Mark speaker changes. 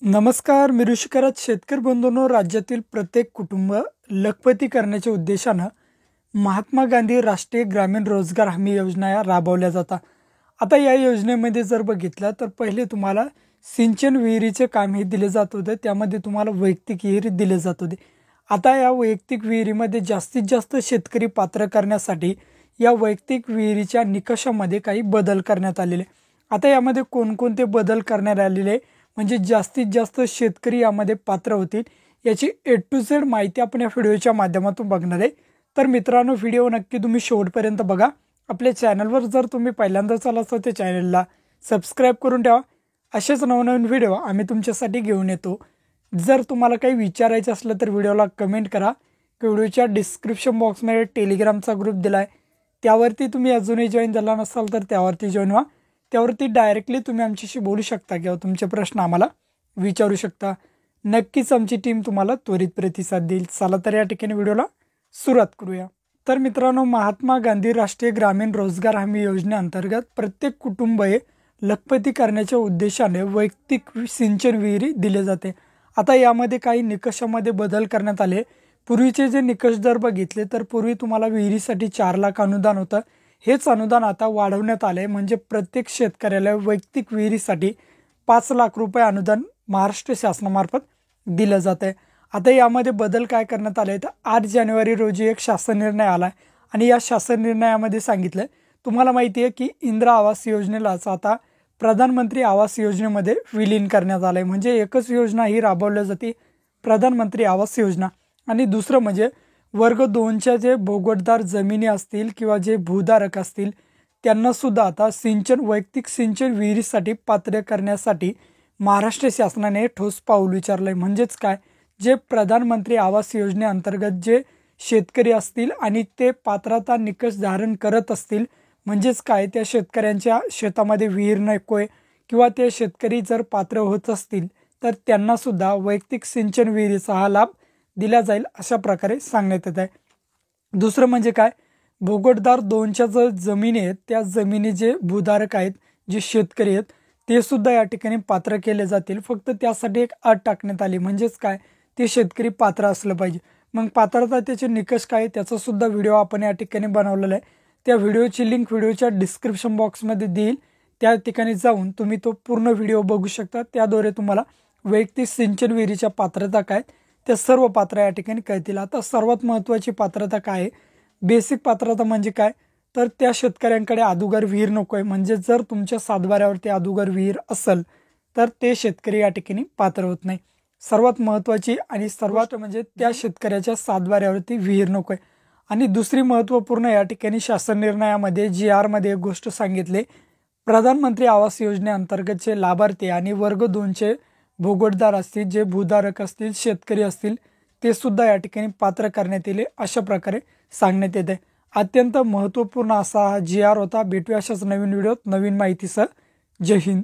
Speaker 1: नमस्कार. मी ऋषिकराज. शेतकरी बंधूंनो, राज्यातील प्रत्येक कुटुंब लखपती करण्याच्या उद्देशानं महात्मा गांधी राष्ट्रीय ग्रामीण रोजगार हमी योजना या राबवल्या जातात. आता या योजनेमध्ये जर बघितलं तर पहिले तुम्हाला सिंचन विहिरीचे काम हे दिले जात होते. त्यामध्ये तुम्हाला वैयक्तिक विहिरी दिले जात होते. आता या वैयक्तिक विहिरीमध्ये जास्तीत जास्त शेतकरी पात्र करण्यासाठी या वैयक्तिक विहिरीच्या निकषामध्ये काही बदल करण्यात आलेले. आता यामध्ये कोणकोणते बदल करण्यात आलेले म्हणजे जास्तीत जास्त शेतकरी यामध्ये पात्र होतील याची A to Z माहिती आपण या व्हिडिओच्या माध्यमातून बघणार आहे. तर मित्रांनो, व्हिडिओ नक्की तुम्ही शेवटपर्यंत बघा. आपल्या चॅनलवर जर तुम्ही पहिल्यांदाच आला तर त्या चॅनलला सबस्क्राईब करून ठेवा. असेच नवनवीन व्हिडिओ आम्ही तुमच्यासाठी घेऊन येतो. जर तुम्हाला काही विचारायचं असलं तर व्हिडिओला कमेंट करा. व्हिडिओच्या डिस्क्रिप्शन बॉक्समध्ये टेलिग्रामचा ग्रुप दिला आहे, त्यावरती तुम्ही अजूनही जॉईन झाला नसाल तर त्यावरती जॉईन व्हा. त्यावरती डायरेक्टली तुम्ही आमच्याशी बोलू शकता किंवा तुमचे प्रश्न आम्हाला विचारू शकता. नक्कीच आमची टीम तुम्हाला त्वरित प्रतिसाद देईल. चला तर या ठिकाणी व्हिडिओला सुरुवात करूया. तर मित्रांनो, महात्मा गांधी राष्ट्रीय ग्रामीण रोजगार हमी योजनेअंतर्गत प्रत्येक कुटुंब हे लखपती करण्याच्या उद्देशाने वैयक्तिक सिंचन विहिरी दिले जाते. आता यामध्ये काही निकषामध्ये बदल करण्यात आले. पूर्वीचे जे निकष जर बघितले तर पूर्वी तुम्हाला विहिरीसाठी 4 लाख अनुदान होतं. हेच अनुदान आता वाढवण्यात आले, म्हणजे प्रत्येक शेतकऱ्याला वैयक्तिक विहिरीसाठी 5 लाख रुपये अनुदान महाराष्ट्र शासनामार्फत दिलं जात आहे. आता यामध्ये बदल काय करण्यात आले तर 8 जानेवारी रोजी एक शासन निर्णय आला आणि या शासन निर्णयामध्ये सांगितलं, तुम्हाला माहिती आहे की इंदिरा आवास योजनेलाच आता प्रधानमंत्री आवास योजनेमध्ये विलीन करण्यात आलं आहे. म्हणजे एकच योजना ही राबवल्या जाते, प्रधानमंत्री आवास योजना. आणि दुसरं म्हणजे वर्ग 2च्या जे भोगवटदार जमिनी असतील किंवा जे भूधारक असतील त्यांना सुद्धा आता वैयक्तिक सिंचन विहिरीसाठी पात्र करण्यासाठी महाराष्ट्र शासनाने ठोस पाऊल उचललंय. म्हणजेच काय, जे प्रधानमंत्री आवास योजनेअंतर्गत जे शेतकरी असतील आणि ते पात्रता निकष धारण करत असतील, म्हणजेच काय, त्या शेतकऱ्यांच्या शेतामध्ये विहीर नकोय किंवा ते शेतकरी जर पात्र होत असतील तर त्यांना सुद्धा वैयक्तिक सिंचन विहिरीचा हा लाभ दिला जाईल अशा प्रकारे सांगण्यात येत आहे. दुसरं म्हणजे काय, भोगवटदार 2च्या जो जमिनी आहेत त्या जमिनी जे भूधारक आहेत, जे शेतकरी आहेत, ते सुद्धा या ठिकाणी पात्र केले जातील. फक्त त्यासाठी एक अट टाकण्यात आली, म्हणजेच काय, ते शेतकरी पात्र असलं पाहिजे. मग पात्रता त्याचे निकष काय त्याचा सुद्धा व्हिडिओ आपण या ठिकाणी बनवलेला आहे. त्या व्हिडिओची लिंक व्हिडिओच्या डिस्क्रिप्शन बॉक्समध्ये देईल, त्या ठिकाणी जाऊन तुम्ही तो पूर्ण व्हिडिओ बघू शकता. त्याद्वारे तुम्हाला वैयक्तिक सिंचन विहिरीच्या पात्रता काय त्या सर्व पात्र या ठिकाणी कळतील. आता सर्वात महत्त्वाची पात्रता काय आहे, बेसिक पात्रता म्हणजे काय, तर त्या शेतकऱ्यांकडे अदुगर विहीर नको आहे. म्हणजे जर तुमच्या सातबाऱ्यावरती अदुगर विहीर असेल तर ते शेतकरी या ठिकाणी पात्र होत नाही. सर्वात महत्त्वाची आणि सर्वात म्हणजे त्या शेतकऱ्याच्या सातबाऱ्यावरती विहीर नको आहे. आणि दुसरी महत्त्वपूर्ण या ठिकाणी शासन निर्णयामध्ये GR मध्ये एक गोष्ट सांगितली, प्रधानमंत्री आवास योजनेअंतर्गतचे लाभार्थी आणि वर्ग 2चे भोगवटदार असतील, जे भूधारक असतील, शेतकरी असतील, ते सुद्धा या ठिकाणी पात्र करण्यात येईल अशा प्रकारे सांगण्यात येते. अत्यंत महत्त्वपूर्ण असा हा GR होता. भेटूया अशाच नवीन व्हिडिओत नवीन माहितीसह. जय हिंद.